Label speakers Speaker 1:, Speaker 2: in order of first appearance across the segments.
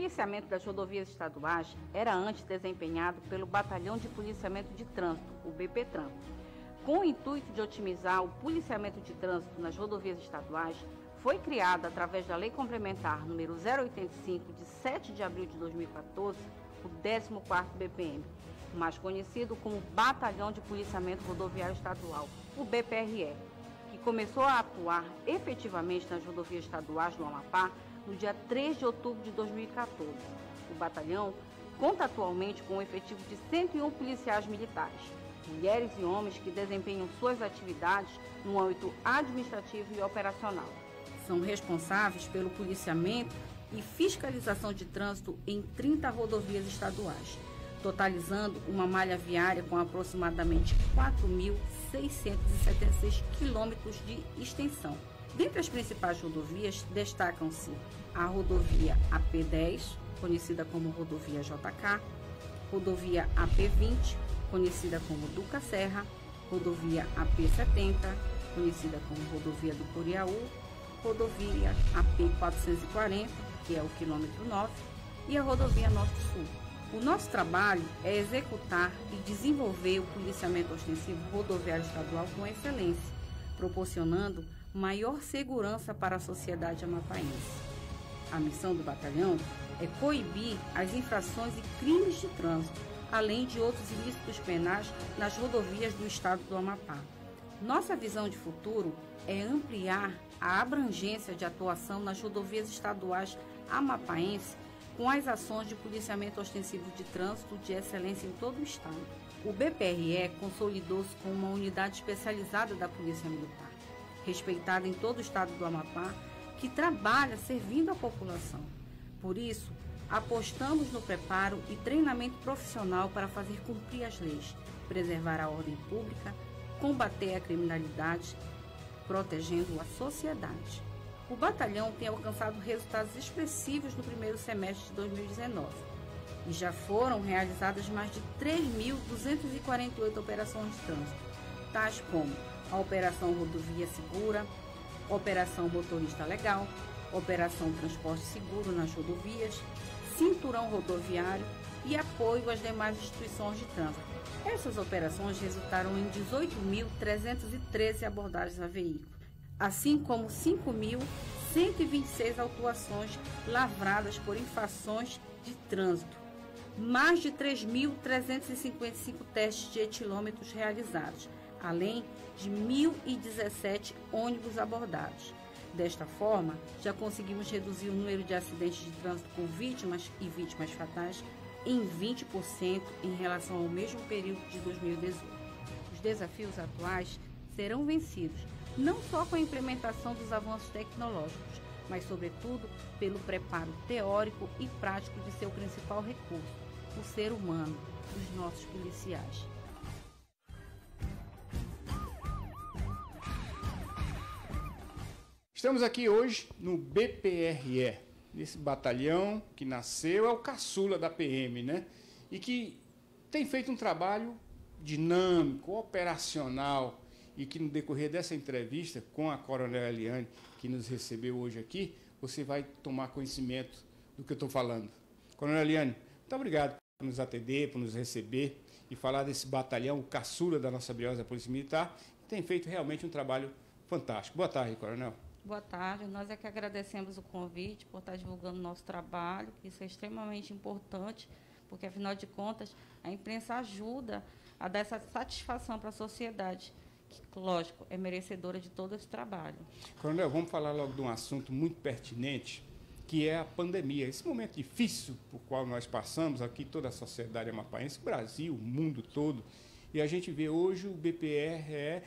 Speaker 1: policiamento das rodovias estaduais era antes desempenhado pelo Batalhão de Policiamento de Trânsito, o BPTran. Com o intuito de otimizar o policiamento de trânsito nas rodovias estaduais, foi criada, através da Lei Complementar número 085, de 7 de abril de 2014, o 14º BPM, mais conhecido como Batalhão de Policiamento Rodoviário Estadual, o BPRE, que começou a atuar efetivamente nas rodovias estaduais do Amapá no dia 3 de outubro de 2014. O batalhão conta atualmente com um efetivo de 101 policiais militares, mulheres e homens que desempenham suas atividades no âmbito administrativo e operacional. São responsáveis pelo policiamento e fiscalização de trânsito em 30 rodovias estaduais, totalizando uma malha viária com aproximadamente 4.676 quilômetros de extensão. Dentre as principais rodovias, destacam-se a rodovia AP10, conhecida como rodovia JK, rodovia AP20, conhecida como Duca Serra, rodovia AP70, conhecida como rodovia do Coriaú, rodovia AP440, que é o quilômetro 9, e a rodovia Norte-Sul. O nosso trabalho é executar e desenvolver o policiamento ostensivo rodoviário estadual com excelência, proporcionando maior segurança para a sociedade amapaense. A missão do batalhão é coibir as infrações e crimes de trânsito, além de outros ilícitos penais nas rodovias do estado do Amapá. Nossa visão de futuro é ampliar a abrangência de atuação nas rodovias estaduais amapaenses com as ações de policiamento ostensivo de trânsito de excelência em todo o estado. O BPRE consolidou-se como uma unidade especializada da Polícia Militar, respeitada em todo o estado do Amapá, que trabalha servindo a população. Por isso, apostamos no preparo e treinamento profissional para fazer cumprir as leis, preservar a ordem pública, combater a criminalidade, protegendo a sociedade. O batalhão tem alcançado resultados expressivos no primeiro semestre de 2019 e já foram realizadas mais de 3.248 operações de trânsito, tais como a Operação Rodovia Segura, Operação Motorista Legal, Operação Transporte Seguro nas rodovias, Cinturão Rodoviário e apoio às demais instituições de trânsito. Essas operações resultaram em 18.313 abordagens a veículo, assim como 5.126 autuações lavradas por infrações de trânsito, mais de 3.355 testes de etilômetros realizados, além de 1.017 ônibus abordados. Desta forma, já conseguimos reduzir o número de acidentes de trânsito com vítimas e vítimas fatais em 20% em relação ao mesmo período de 2018. Os desafios atuais serão vencidos não só com a implementação dos avanços tecnológicos, mas, sobretudo, pelo preparo teórico e prático de seu principal recurso, o ser humano, os nossos policiais.
Speaker 2: Estamos aqui hoje no BPRE, nesse batalhão que nasceu, é o caçula da PM, né? E que tem feito um trabalho dinâmico, operacional, e que no decorrer dessa entrevista com a Coronel Eliane, que nos recebeu hoje aqui, você vai tomar conhecimento do que eu estou falando. Coronel Eliane, muito obrigado por nos atender, por nos receber e falar desse batalhão, o caçula da nossa brilhosa Polícia Militar, que tem feito realmente um trabalho fantástico. Boa tarde, Coronel.
Speaker 1: Boa tarde, nós é que agradecemos o convite por estar divulgando o nosso trabalho, que isso é extremamente importante, porque, afinal de contas, a imprensa ajuda a dar essa satisfação para a sociedade, que, lógico, é merecedora de todo esse trabalho.
Speaker 2: Coronel, vamos falar logo de um assunto muito pertinente, que é a pandemia. Esse momento difícil por qual nós passamos aqui, toda a sociedade amapaense, o Brasil, o mundo todo, e a gente vê hoje o BPRE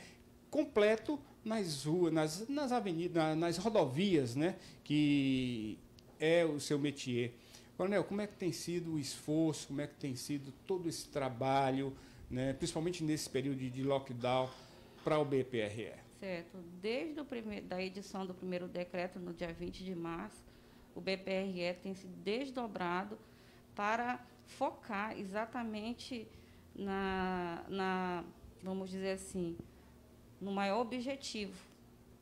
Speaker 2: completo nas ruas, nas avenidas, nas rodovias, né, que é o seu métier. Coronel, como é que tem sido o esforço, como é que tem sido todo esse trabalho, né, principalmente nesse período de lockdown, para o BPRE?
Speaker 1: Certo. Desde da edição do primeiro decreto, no dia 20 de março, o BPRE tem se desdobrado para focar exatamente vamos dizer assim, no maior objetivo,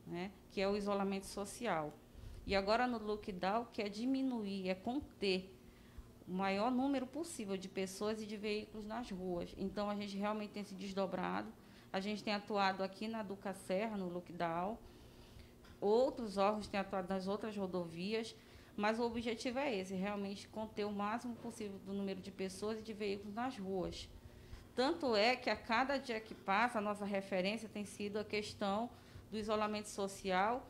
Speaker 1: né, que é o isolamento social. E agora no lockdown, que é diminuir, é conter o maior número possível de pessoas e de veículos nas ruas. Então, a gente realmente tem se desdobrado. A gente tem atuado aqui na Duca Serra, no lockdown. Outros órgãos têm atuado nas outras rodovias, mas o objetivo é esse, realmente conter o máximo possível do número de pessoas e de veículos nas ruas. Tanto é que a cada dia que passa, a nossa referência tem sido a questão do isolamento social.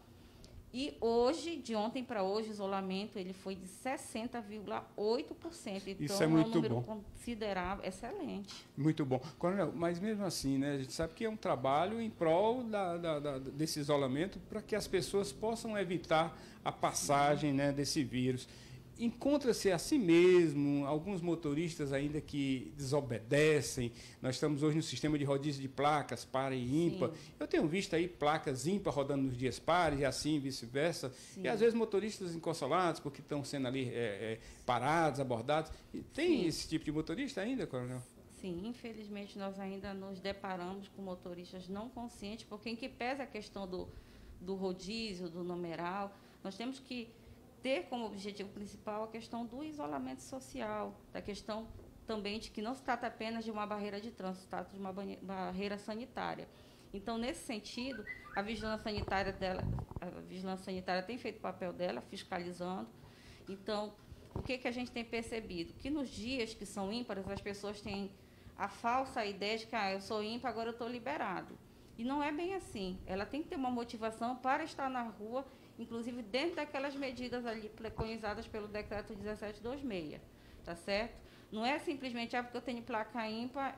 Speaker 1: E hoje, de ontem para hoje, o isolamento ele foi de 60,8%. Então,
Speaker 2: isso é muito
Speaker 1: um número
Speaker 2: bom.
Speaker 1: Considerável, excelente.
Speaker 2: Muito bom. Coronel, mas mesmo assim, né, a gente sabe que é um trabalho em prol desse isolamento para que as pessoas possam evitar a passagem, né, desse vírus. Encontra-se assim mesmo alguns motoristas ainda que desobedecem. Nós estamos hoje no sistema de rodízio de placas, par e ímpar. Sim. Eu tenho visto aí placas ímpar rodando nos dias pares e assim vice-versa. E às vezes motoristas inconsolados porque estão sendo ali parados, abordados. E tem esse tipo de motorista ainda, Coronel?
Speaker 1: Sim, infelizmente nós ainda nos deparamos com motoristas não conscientes, porque em que pesa a questão do rodízio, do numeral, nós temos que ter como objetivo principal a questão do isolamento social, da questão também de que não se trata apenas de uma barreira de trânsito, se trata de uma barreira sanitária. Então, nesse sentido, a vigilância sanitária tem feito o papel dela, fiscalizando. Então, o que a gente tem percebido? Que nos dias que são ímpares, as pessoas têm a falsa ideia de que eu sou ímpar, agora eu estou liberado. E não é bem assim. Ela tem que ter uma motivação para estar na rua, inclusive dentro daquelas medidas ali preconizadas pelo decreto 1726, tá certo? Não é simplesmente, porque eu tenho placa ímpar,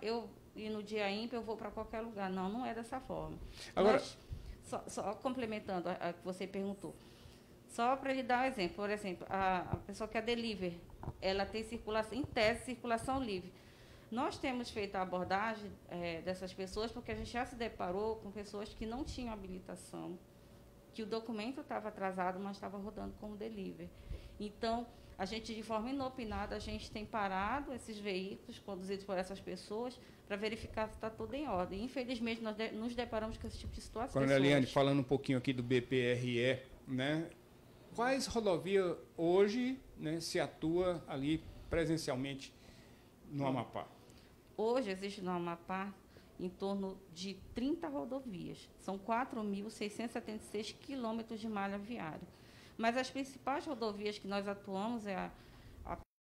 Speaker 1: e no dia ímpar eu vou para qualquer lugar. Não, não é dessa forma.
Speaker 2: Agora,
Speaker 1: só complementando a que você perguntou, só para lhe dar um exemplo, por exemplo, a pessoa que é delivery, ela tem circulação, em tese, circulação livre. Nós temos feito a abordagem dessas pessoas porque a gente já se deparou com pessoas que não tinham habilitação, que o documento estava atrasado, mas estava rodando como delivery. Então, a gente, de forma inopinada, a gente tem parado esses veículos conduzidos por essas pessoas para verificar se está tudo em ordem. Infelizmente, nós nos deparamos com esse tipo de situação.
Speaker 2: Coronel Eliane, falando um pouquinho aqui do BPRE, né? Quais rodovias hoje, né, se atua ali presencialmente no Amapá?
Speaker 1: Hoje existe no Amapá em torno de 30 rodovias. São 4.676 quilômetros de malha viária. Mas as principais rodovias que nós atuamos é a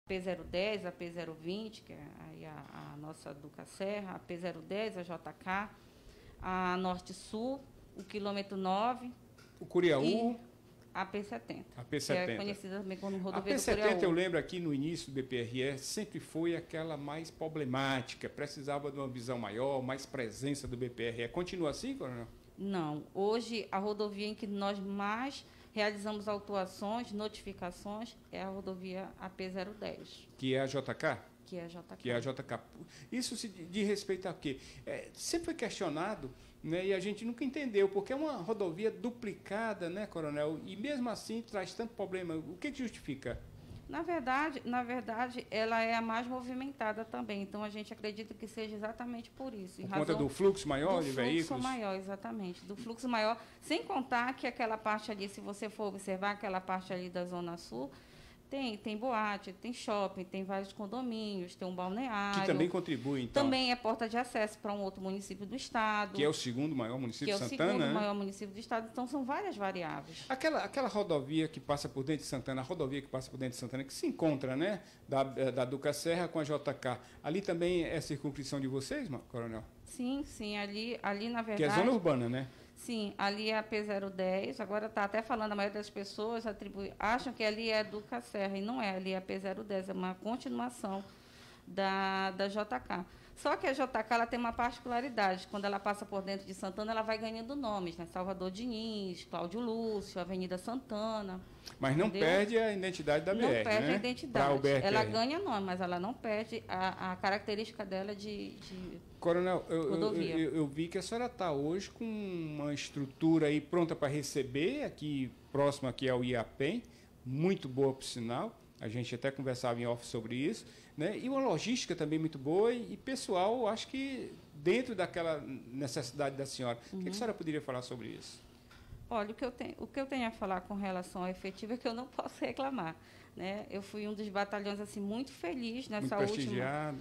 Speaker 1: P010, a P020, que é a nossa Duca Serra, a P010, a JK, a Norte-Sul, o quilômetro 9.
Speaker 2: O Curiaú.
Speaker 1: E a P70.
Speaker 2: A P70.
Speaker 1: Que é conhecida também como rodovia do
Speaker 2: Curiaú. A P70,
Speaker 1: Curiaú.
Speaker 2: eu lembro aqui no início do BPRE, sempre foi aquela mais problemática, precisava de uma visão maior, mais presença do BPRE. Continua assim, Coronel?
Speaker 1: Não. Hoje, a rodovia em que nós mais realizamos autuações, notificações, é a rodovia AP010.
Speaker 2: Que é a JK?
Speaker 1: Que é a JK.
Speaker 2: Que é a JK. Isso se diz respeito a quê? Sempre foi questionado, né, e a gente nunca entendeu, porque é uma rodovia duplicada, né, Coronel? E mesmo assim traz tanto problema. O que justifica?
Speaker 1: Na verdade, ela é a mais movimentada também. Então, a gente acredita que seja exatamente por isso.
Speaker 2: Por conta do fluxo maior de veículos?
Speaker 1: Do fluxo maior, exatamente. Do fluxo maior. Sem contar que aquela parte ali, se você for observar, aquela parte ali da Zona Sul, tem boate, tem shopping, tem vários condomínios, tem um balneário.
Speaker 2: Que também contribui, então.
Speaker 1: Também é porta de acesso para um outro município do estado.
Speaker 2: Que é o segundo maior município de Santana,
Speaker 1: que é o segundo
Speaker 2: né?
Speaker 1: maior município do estado. Então, são várias variáveis.
Speaker 2: Aquela rodovia que passa por dentro de Santana, a rodovia que passa por dentro de Santana, que se encontra, né, da Duca Serra com a JK, ali também é circunscrição de vocês, Coronel?
Speaker 1: Sim, ali na verdade...
Speaker 2: Que é zona urbana, né?
Speaker 1: Sim, ali é a P010, agora está até falando, a maioria das pessoas acham que ali é a Duca Serra, e não é, ali é a P010, é uma continuação da JK. Só que a JK ela tem uma particularidade, quando ela passa por dentro de Santana, ela vai ganhando nomes, né? Salvador Diniz, Cláudio Lúcio, Avenida Santana.
Speaker 2: Mas não perde a identidade da BR,
Speaker 1: não perde,
Speaker 2: né?
Speaker 1: a identidade. Ela ganha nome, mas ela não perde a característica dela de
Speaker 2: Coronel,
Speaker 1: rodovia.
Speaker 2: Eu vi que a senhora está hoje com uma estrutura aí pronta para receber, aqui próximo aqui ao IAPEM, muito boa por sinal. A gente até conversava em off sobre isso, né? E uma logística também muito boa e pessoal, acho que dentro daquela necessidade da senhora. O que a senhora poderia falar sobre isso?
Speaker 1: Olha, o que eu tenho a falar com relação ao efetivo é que eu não posso reclamar, né? Eu fui um dos batalhões assim muito feliz nessa
Speaker 2: Muito prestigiado.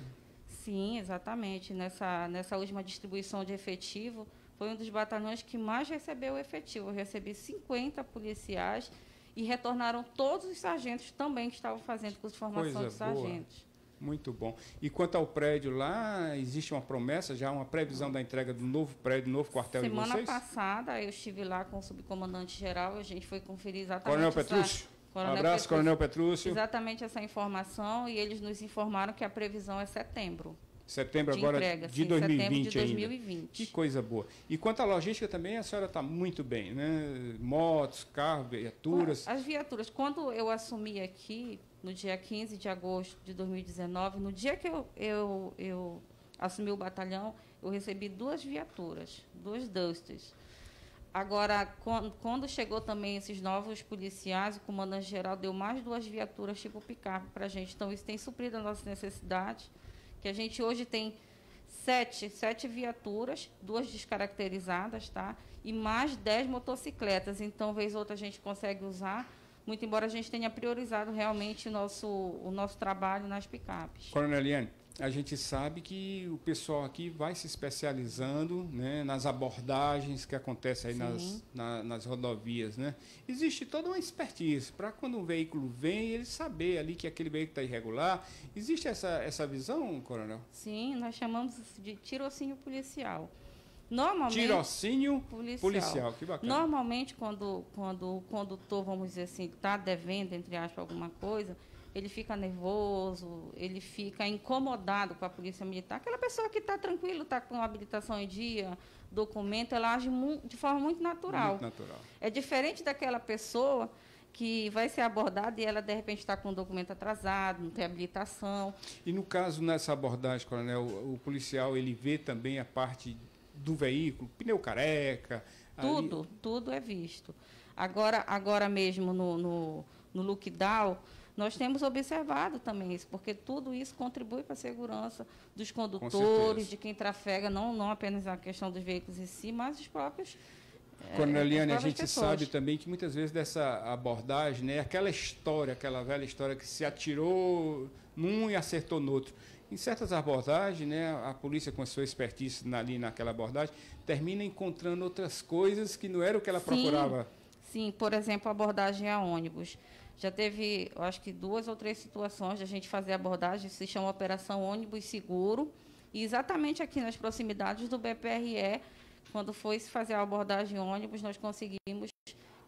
Speaker 1: Sim, exatamente. Nessa última distribuição de efetivo, foi um dos batalhões que mais recebeu o efetivo. Eu recebi 50 policiais e retornaram todos os sargentos também que estavam fazendo curso de formação de sargentos.
Speaker 2: Muito bom. E quanto ao prédio lá, existe uma promessa, já uma previsão da entrega do novo prédio, do novo quartel de vocês?
Speaker 1: Semana passada eu estive lá com o subcomandante-geral, a gente foi conferir exatamente...
Speaker 2: Coronel Petrúcio. Um abraço, Coronel Petrúcio.
Speaker 1: Exatamente essa informação, e eles nos informaram que a previsão é setembro.
Speaker 2: Setembro agora
Speaker 1: entrega,
Speaker 2: de
Speaker 1: sim,
Speaker 2: 2020
Speaker 1: setembro de 2020.
Speaker 2: ainda. Que coisa boa. E quanto à logística também, a senhora está muito bem, né? Motos, carros, viaturas.
Speaker 1: As viaturas, quando eu assumi aqui, no dia 15 de agosto de 2019, no dia que eu assumi o batalhão, eu recebi 2 viaturas, 2 Dusters. Agora, quando chegou também esses novos policiais, o comandante-geral deu mais 2 viaturas tipo picape para a gente. Então, isso tem suprido a nossa necessidade, que a gente hoje tem 7 viaturas, 2 descaracterizadas, tá? E mais 10 motocicletas. Então, vez ou outra, a gente consegue usar, muito embora a gente tenha priorizado realmente o nosso trabalho nas picapes.
Speaker 2: Coronel Eliane, a gente sabe que o pessoal aqui vai se especializando, né, nas abordagens que acontecem aí nas rodovias, né? Existe toda uma expertise para quando um veículo vem, ele saber ali que aquele veículo está irregular. Existe essa visão, Coronel?
Speaker 1: Sim, nós chamamos de tirocínio policial. Normalmente,
Speaker 2: tirocínio policial, que bacana.
Speaker 1: Normalmente, quando o condutor, vamos dizer assim, está devendo, entre aspas, alguma coisa, ele fica nervoso, ele fica incomodado com a polícia militar. Aquela pessoa que está tranquilo, está com a habilitação em dia, documento, ela age de forma muito natural.
Speaker 2: Muito natural.
Speaker 1: É diferente daquela pessoa que vai ser abordada e ela, de repente, está com o documento atrasado, não tem habilitação.
Speaker 2: E no caso, nessa abordagem, Coronel, o policial, ele vê também a parte do veículo, pneu careca...
Speaker 1: Tudo é visto. Agora mesmo, no lockdown, nós temos observado também isso, porque tudo isso contribui para a segurança dos condutores, de quem trafega, não apenas a questão dos veículos em si, mas os próprios...
Speaker 2: Coronel Eliane, a gente sabe também que muitas vezes dessa abordagem, né, aquela velha história que se atirou num e acertou no outro. Em certas abordagens, né, a polícia, com a sua expertise ali naquela abordagem, termina encontrando outras coisas que não era o que ela procurava.
Speaker 1: Sim, por exemplo, a abordagem a ônibus. Já teve, eu acho que 2 ou 3 situações de a gente fazer abordagem, se chama Operação Ônibus Seguro, e exatamente aqui nas proximidades do BPRE, quando foi se fazer a abordagem ônibus, nós conseguimos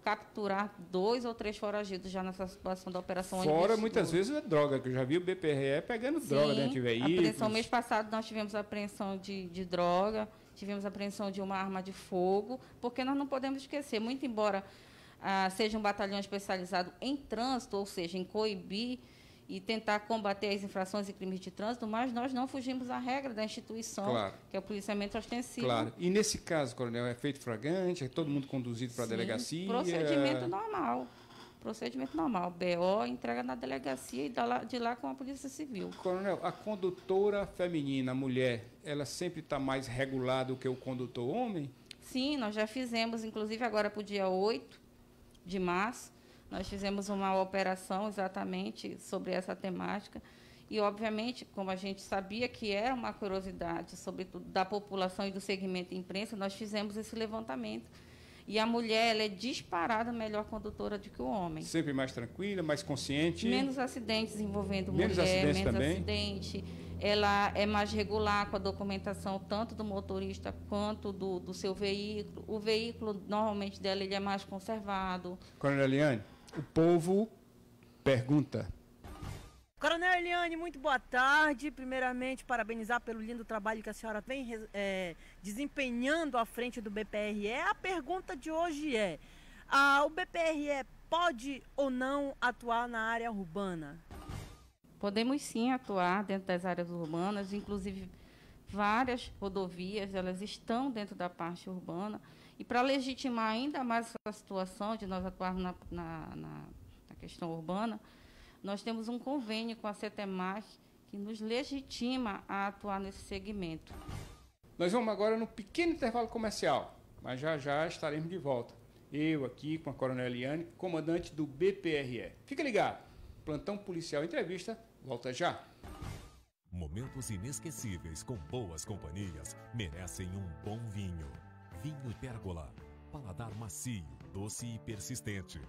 Speaker 1: capturar 2 ou 3 foragidos já nessa situação da Operação Ônibus.
Speaker 2: Fora, muitas vezes, é droga, que eu já vi o BPRE pegando droga dentro de veículos.
Speaker 1: Apreensão, mês passado nós tivemos apreensão de droga, tivemos apreensão de uma arma de fogo, porque nós não podemos esquecer, muito embora seja um batalhão especializado em trânsito, ou seja, em coibir e tentar combater as infrações e crimes de trânsito, mas nós não fugimos à regra da instituição, claro, que é o policiamento ostensivo.
Speaker 2: Claro. E nesse caso, Coronel, é feito flagrante, é todo mundo conduzido para a delegacia?
Speaker 1: Procedimento normal. Procedimento normal. BO, entrega na delegacia e de lá com a Polícia Civil.
Speaker 2: Coronel, a condutora feminina, a mulher, ela sempre está mais regulada do que o condutor homem?
Speaker 1: Sim, nós já fizemos, inclusive agora para o dia 8 de março, nós fizemos uma operação exatamente sobre essa temática e, obviamente, como a gente sabia que era uma curiosidade, sobretudo da população e do segmento imprensa, nós fizemos esse levantamento. E a mulher, ela é disparada melhor condutora do que o homem.
Speaker 2: Sempre mais tranquila, mais consciente.
Speaker 1: Menos acidentes envolvendo mulher,
Speaker 2: menos também.
Speaker 1: acidente. Ela é mais regular com a documentação tanto do motorista quanto do seu veículo. O veículo, normalmente, dela ele é mais conservado.
Speaker 2: Coronel Eliane, o povo pergunta.
Speaker 3: Coronel Eliane, muito boa tarde. Primeiramente, parabenizar pelo lindo trabalho que a senhora vem desempenhando à frente do BPRE. A pergunta de hoje é: o BPRE pode ou não atuar na área urbana?
Speaker 1: Podemos sim atuar dentro das áreas urbanas, inclusive várias rodovias, elas estão dentro da parte urbana. E para legitimar ainda mais essa situação de nós atuarmos na questão urbana, nós temos um convênio com a CETEMAC que nos legitima a atuar nesse segmento.
Speaker 2: Nós vamos agora num pequeno intervalo comercial, mas já estaremos de volta. Eu aqui com a Coronel Eliane, comandante do BPRE. Fica ligado. Plantão Policial Entrevista, volta já.
Speaker 4: Momentos inesquecíveis com boas companhias merecem um bom vinho. Vinho Pérgola. Paladar macio, doce e persistente.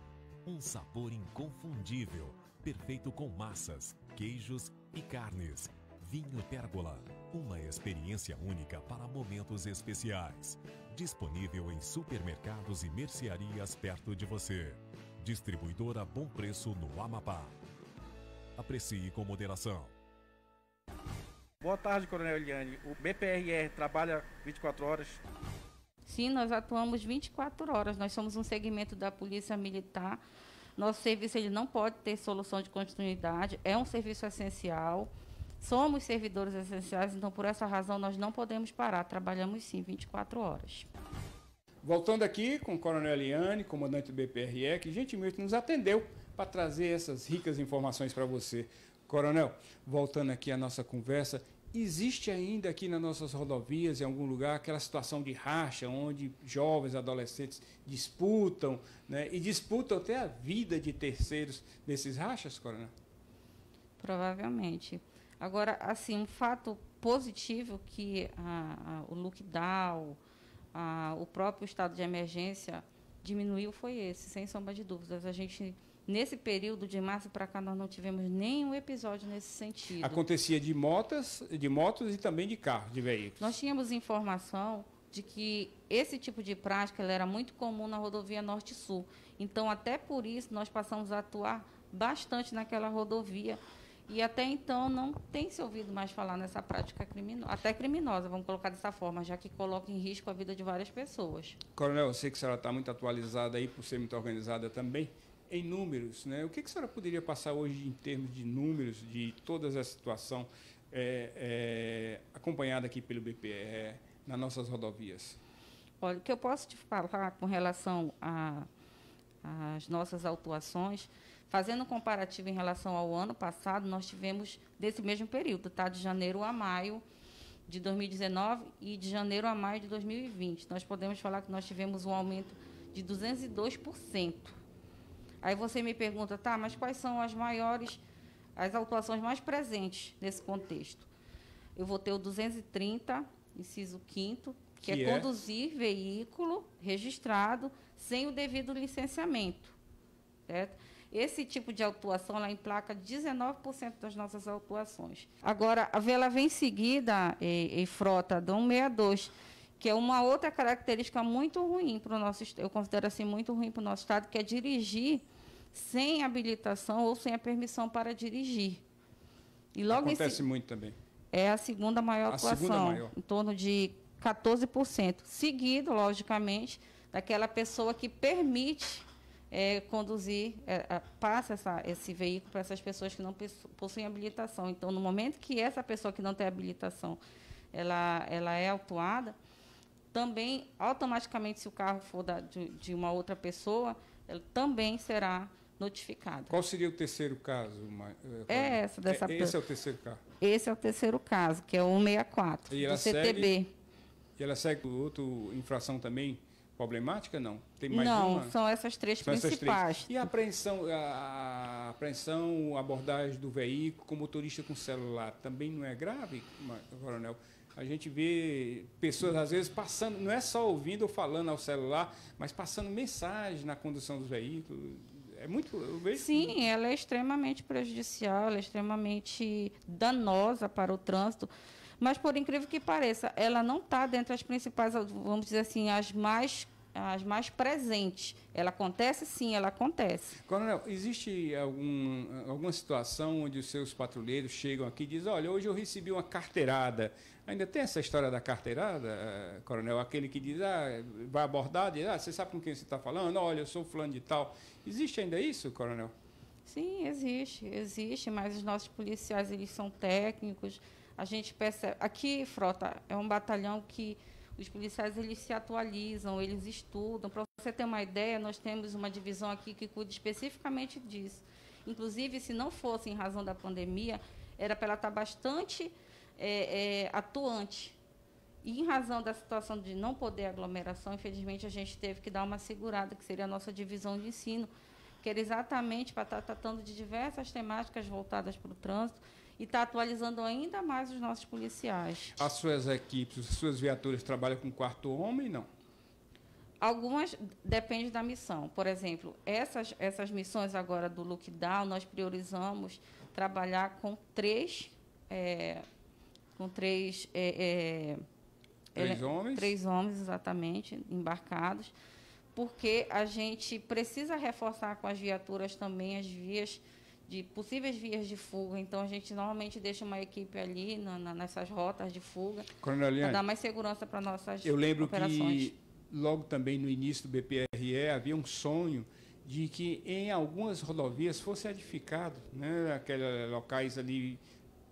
Speaker 4: Um sabor inconfundível. Perfeito com massas, queijos e carnes. Vinho Pérgola. Uma experiência única para momentos especiais. Disponível em supermercados e mercearias perto de você. Distribuidora Bom Preço no Amapá. Aprecie com moderação.
Speaker 5: Boa tarde, Coronel Eliane. O BPRE trabalha 24 horas?
Speaker 1: Sim, nós atuamos 24 horas. Nós somos um segmento da Polícia Militar. Nosso serviço ele não pode ter solução de continuidade. É um serviço essencial. Somos servidores essenciais, então, por essa razão, nós não podemos parar. Trabalhamos, sim, 24 horas.
Speaker 2: Voltando aqui com o Coronel Eliane, comandante do BPRE, que gentilmente nos atendeu para trazer essas ricas informações para você. Coronel, voltando aqui à nossa conversa, existe ainda aqui nas nossas rodovias, em algum lugar, aquela situação de racha, onde jovens, adolescentes disputam, né, e disputam até a vida de terceiros desses rachas, Coronel?
Speaker 1: Provavelmente. Agora, assim, um fato positivo que o lockdown, o próprio estado de emergência diminuiu foi esse, sem sombra de dúvidas. A gente, nesse período de março para cá, nós não tivemos nenhum episódio nesse sentido.
Speaker 2: Acontecia de motos e também de carros, de veículos.
Speaker 1: Nós tínhamos informação de que esse tipo de prática ela era muito comum na rodovia Norte-Sul. Então, até por isso, nós passamos a atuar bastante naquela rodovia. E até então não tem se ouvido mais falar nessa prática criminosa, até criminosa, vamos colocar dessa forma, já que coloca em risco a vida de várias pessoas.
Speaker 2: Coronel, eu sei que a senhora está muito atualizada aí, por ser muito organizada também, em números, né? O que a senhora poderia passar hoje em termos de números de toda essa situação acompanhada aqui pelo BPRE nas nossas rodovias?
Speaker 1: Olha, o que eu posso te falar com relação às nossas autuações, fazendo um comparativo em relação ao ano passado, nós tivemos, desse mesmo período, tá? De janeiro a maio de 2019 e de janeiro a maio de 2020. Nós podemos falar que nós tivemos um aumento de 202%. Aí você me pergunta, tá, mas quais são as autuações mais presentes nesse contexto? Eu vou ter o 230, inciso 5º, que é conduzir veículo registrado sem o devido licenciamento, certo? Esse tipo de autuação, ela emplaca 19% das nossas autuações. Agora, ela vem seguida, frota, do 162, que é uma outra característica muito ruim para o nosso estado, eu considero assim muito ruim para o nosso estado, que é dirigir sem habilitação ou sem a permissão para dirigir. E logo
Speaker 2: acontece muito também.
Speaker 1: É a segunda maior autuação, em torno de 14%. Seguido, logicamente, daquela pessoa que permite conduzir, passa esse veículo para essas pessoas que não possuem habilitação. Então, no momento que essa pessoa que não tem habilitação, ela é autuada, também, automaticamente, se o carro for de uma outra pessoa, ela também será notificada.
Speaker 2: Qual seria o terceiro caso? Esse é o terceiro caso?
Speaker 1: Esse é o terceiro caso, que é o 164, do CTB.
Speaker 2: E ela segue outra infração também problemática, não? Tem mais
Speaker 1: não,
Speaker 2: uma?
Speaker 1: São essas três principais.
Speaker 2: E a apreensão, a abordagem do veículo com motorista com celular, também não é grave, Coronel? A gente vê pessoas, às vezes, passando, não é só ouvindo ou falando ao celular, mas passando mensagem na condução dos veículos. É muito... Eu vejo.
Speaker 1: Sim, ela é extremamente prejudicial, ela é extremamente danosa para o trânsito. Mas, por incrível que pareça, ela não está dentre as principais, vamos dizer assim, as mais presentes. Ela acontece? Sim, ela acontece.
Speaker 2: Coronel, existe alguma situação onde os seus patrulheiros chegam aqui e dizem, olha, hoje eu recebi uma carteirada. Ainda tem essa história da carteirada, Coronel? Aquele que diz, vai abordar, diz, você sabe com quem você está falando? Olha, eu sou fulano de tal. Existe ainda isso, Coronel?
Speaker 1: Sim, existe, mas os nossos policiais, eles são técnicos. A gente percebe... Aqui, Frota, é um batalhão que os policiais eles se atualizam, eles estudam. Para você ter uma ideia, nós temos uma divisão aqui que cuida especificamente disso. Inclusive, se não fosse em razão da pandemia, era para ela estar bastante atuante. E em razão da situação de não poder aglomeração, infelizmente, a gente teve que dar uma segurada, que seria a nossa divisão de ensino, que era exatamente para estar tratando de diversas temáticas voltadas para o trânsito e estar atualizando ainda mais os nossos policiais.
Speaker 2: As suas equipes, as suas viaturas trabalham com quarto homem, não?
Speaker 1: Algumas dependem da missão. Por exemplo, essas missões agora do lockdown, nós priorizamos trabalhar com três
Speaker 2: homens?
Speaker 1: 3 homens, exatamente, embarcados, porque a gente precisa reforçar com as viaturas também as vias possíveis vias de fuga. Então, a gente normalmente deixa uma equipe ali nessas rotas de fuga para dar mais segurança para nossas operações.
Speaker 2: Eu lembro que logo também no início do BPRE havia um sonho de que em algumas rodovias fosse edificado, né, aqueles locais ali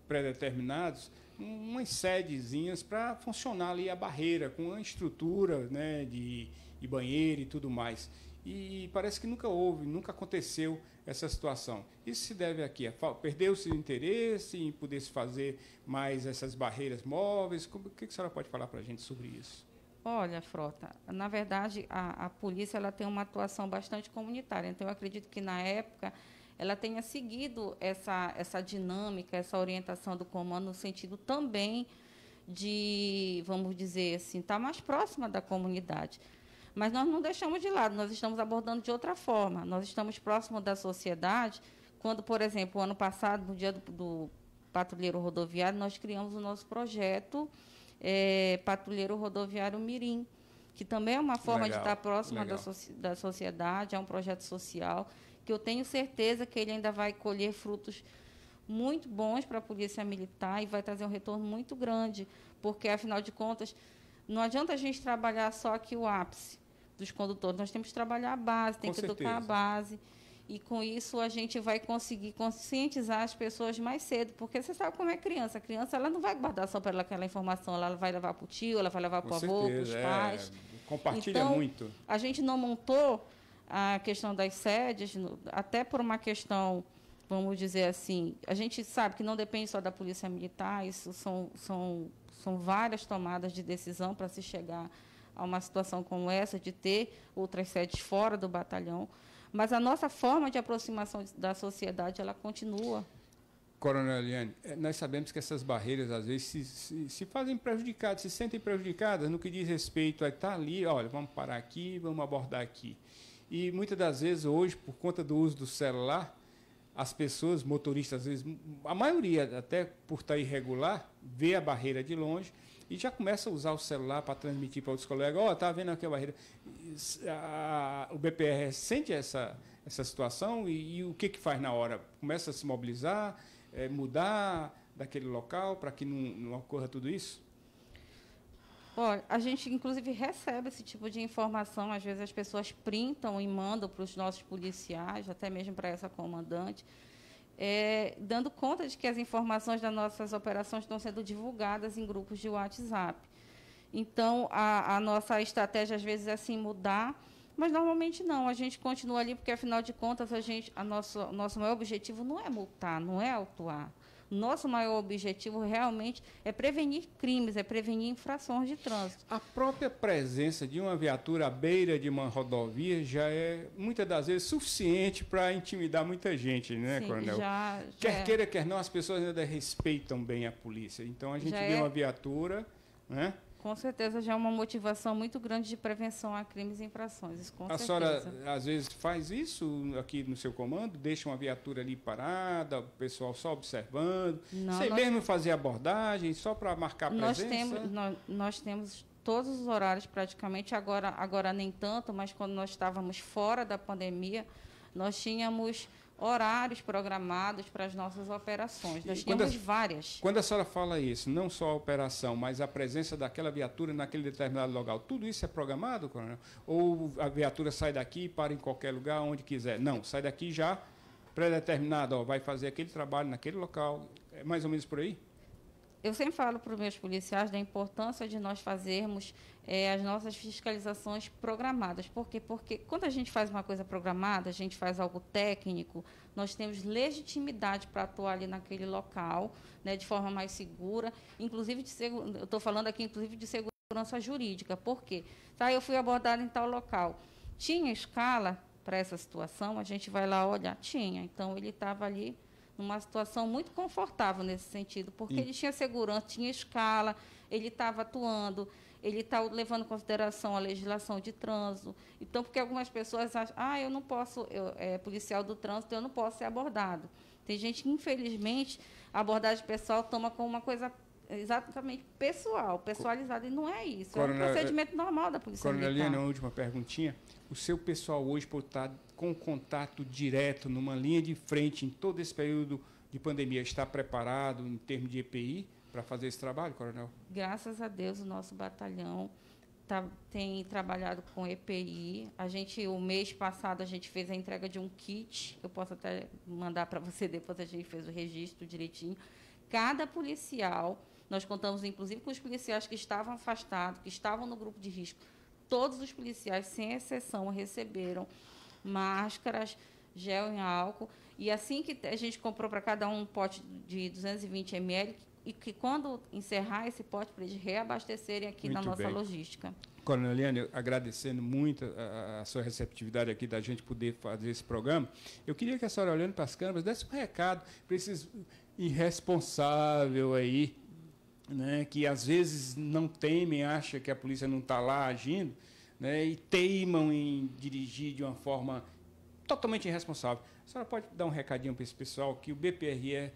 Speaker 2: pré-determinados, umas sedezinhas para funcionar ali a barreira, com a estrutura, né, de banheiro e tudo mais. E parece que nunca aconteceu essa situação. Isso se deve aqui, perdeu-se o interesse em poder se fazer mais essas barreiras móveis. O que a senhora pode falar para a gente sobre isso?
Speaker 1: Olha, Frota, na verdade, a polícia ela tem uma atuação bastante comunitária. Então, eu acredito que, na época, ela tenha seguido essa dinâmica, essa orientação do comando, no sentido também de, vamos dizer assim, estar mais próxima da comunidade. Mas nós não deixamos de lado, nós estamos abordando de outra forma. Nós estamos próximos da sociedade, quando, por exemplo, o ano passado, no dia do patrulheiro rodoviário, nós criamos o nosso projeto Patrulheiro Rodoviário Mirim, que também é uma forma de estar próxima da sociedade, é um projeto social, que eu tenho certeza que ele ainda vai colher frutos muito bons para a Polícia Militar e vai trazer um retorno muito grande, porque, afinal de contas, não adianta a gente trabalhar só aqui o ápice dos condutores, nós temos que trabalhar a base, tem que educar a base, e com isso a gente vai conseguir conscientizar as pessoas mais cedo, porque você sabe como é criança. A criança ela não vai guardar só para ela aquela informação, ela vai levar para o tio, ela vai levar para o avô, para os pais.
Speaker 2: Compartilha
Speaker 1: então,
Speaker 2: muito.
Speaker 1: A gente não montou a questão das sedes, até por uma questão, vamos dizer assim, a gente sabe que não depende só da Polícia Militar, isso são várias tomadas de decisão para se chegar a uma situação como essa, de ter outras sedes fora do batalhão. Mas a nossa forma de aproximação da sociedade, ela continua.
Speaker 2: Coronel Eliane, nós sabemos que essas barreiras, às vezes, se fazem prejudicadas, se sentem prejudicadas no que diz respeito a estar ali, olha, vamos parar aqui, vamos abordar aqui. E, muitas das vezes, hoje, por conta do uso do celular, as pessoas, motoristas, às vezes, a maioria, até por estar irregular, vê a barreira de longe e já começa a usar o celular para transmitir para outros colegas, está vendo aqui a barreira. O BPR sente essa situação e o que faz na hora? Começa a se mobilizar, mudar daquele local para que não ocorra tudo isso?
Speaker 1: Olha, a gente, inclusive, recebe esse tipo de informação. Às vezes, as pessoas printam e mandam para os nossos policiais, até mesmo para essa comandante, dando conta de que as informações das nossas operações estão sendo divulgadas em grupos de WhatsApp. Então, a nossa estratégia, às vezes, é assim, mudar, mas normalmente não. A gente continua ali, porque, afinal de contas, nosso maior objetivo não é multar, não é autuar. Nosso maior objetivo realmente é prevenir crimes, é prevenir infrações de trânsito.
Speaker 2: A própria presença de uma viatura à beira de uma rodovia já é, muitas das vezes, suficiente para intimidar muita gente, né,
Speaker 1: Sim,
Speaker 2: Coronel?
Speaker 1: Quer
Speaker 2: queira, quer não, as pessoas ainda respeitam bem a polícia. Então, a gente vê uma viatura, né?
Speaker 1: Com certeza, já é uma motivação muito grande de prevenção a crimes e infrações. Isso, com certeza.
Speaker 2: Senhora, às vezes, faz isso aqui no seu comando? Deixa uma viatura ali parada, o pessoal só observando? Sem mesmo fazer abordagem, só para marcar a presença?
Speaker 1: Nós temos todos os horários, praticamente. Agora nem tanto, mas quando nós estávamos fora da pandemia, nós tínhamos horários programados para as nossas operações. Nós tínhamos várias.
Speaker 2: Quando a senhora fala isso, não só a operação, mas a presença daquela viatura naquele determinado local, tudo isso é programado, Coronel? Ou a viatura sai daqui e para em qualquer lugar, onde quiser? Não, sai daqui já pré-determinado, vai fazer aquele trabalho naquele local. É mais ou menos por aí?
Speaker 1: Eu sempre falo para os meus policiais da importância de nós fazermos as nossas fiscalizações programadas. Por quê? Porque quando a gente faz uma coisa programada, a gente faz algo técnico, nós temos legitimidade para atuar ali naquele local, né, de forma mais segura, inclusive eu estou falando aqui inclusive de segurança jurídica. Por quê? Tá, eu fui abordada em tal local. Tinha escala para essa situação? A gente vai lá olhar. Tinha. Então, ele estava ali numa situação muito confortável nesse sentido, porque ele tinha segurança, tinha escala, ele estava atuando, ele está levando em consideração a legislação de trânsito. Então, porque algumas pessoas acham, eu não posso, policial do trânsito, eu não posso ser abordado. Tem gente que, infelizmente, a abordagem pessoal toma como uma coisa exatamente pessoal, personalizada, e não é isso. Coronel, é um procedimento normal da Polícia Militar.
Speaker 2: Coronel Eliane, uma última perguntinha. O seu pessoal hoje, por estar com contato direto, numa linha de frente, em todo esse período de pandemia, está preparado em termos de EPI para fazer esse trabalho, Coronel?
Speaker 1: Graças a Deus, o nosso batalhão tem trabalhado com EPI. O mês passado, a gente fez a entrega de um kit. Eu posso até mandar para você depois, a gente fez o registro direitinho. Cada policial, nós contamos, inclusive, com os policiais que estavam afastados, que estavam no grupo de risco. Todos os policiais, sem exceção, receberam máscaras, gel em álcool. E assim que a gente comprou para cada um pote de 220 ml, e que quando encerrar esse pote, para eles reabastecerem aqui na nossa logística.
Speaker 2: Coronel Eliane, agradecendo muito a sua receptividade aqui da gente poder fazer esse programa, eu queria que a senhora, olhando para as câmeras, desse um recado para esses irresponsáveis aí, né, que às vezes não temem, acham que a polícia não está lá agindo, né, e teimam em dirigir de uma forma totalmente irresponsável. A senhora pode dar um recadinho para esse pessoal que o BPRE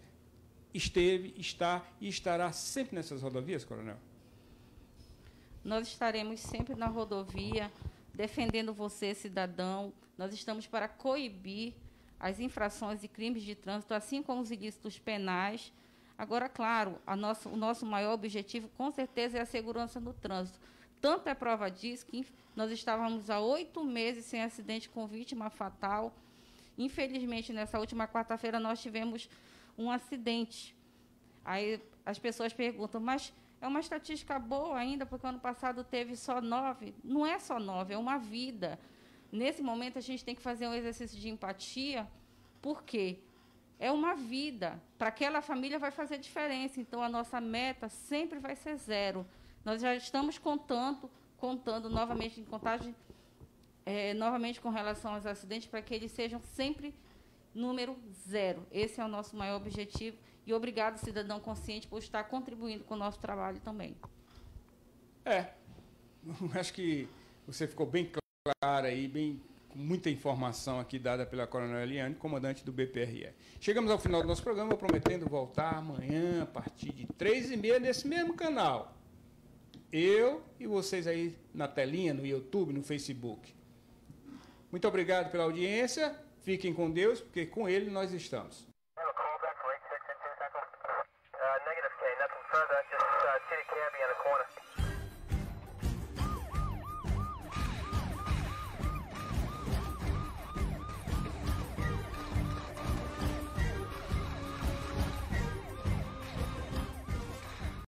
Speaker 2: esteve, está e estará sempre nessas rodovias, Coronel?
Speaker 1: Nós estaremos sempre na rodovia, defendendo você, cidadão. Nós estamos para coibir as infrações e crimes de trânsito, assim como os ilícitos penais. Agora, claro, o nosso maior objetivo, com certeza, é a segurança no trânsito. Tanto é prova disso que nós estávamos há 8 meses sem acidente com vítima fatal. Infelizmente, nessa última quarta-feira, nós tivemos um acidente. Aí as pessoas perguntam, mas é uma estatística boa ainda, porque ano passado teve só 9. Não é só 9, é uma vida. Nesse momento, a gente tem que fazer um exercício de empatia, porque é uma vida. Para aquela família vai fazer diferença. Então, a nossa meta sempre vai ser 0. Nós já estamos contando novamente em contagem, novamente com relação aos acidentes, para que eles sejam sempre número 0. Esse é o nosso maior objetivo. E obrigado, cidadão consciente, por estar contribuindo com o nosso trabalho também.
Speaker 2: Acho que você ficou bem clara aí, com muita informação aqui dada pela Coronel Eliane, comandante do BPRE. Chegamos ao final do nosso programa, prometendo voltar amanhã, a partir de 3h30, nesse mesmo canal. Eu e vocês aí na telinha, no YouTube, no Facebook. Muito obrigado pela audiência. Fiquem com Deus, porque com Ele nós estamos.
Speaker 6: Negative, K, nothing further, just see the cabbie in the corner.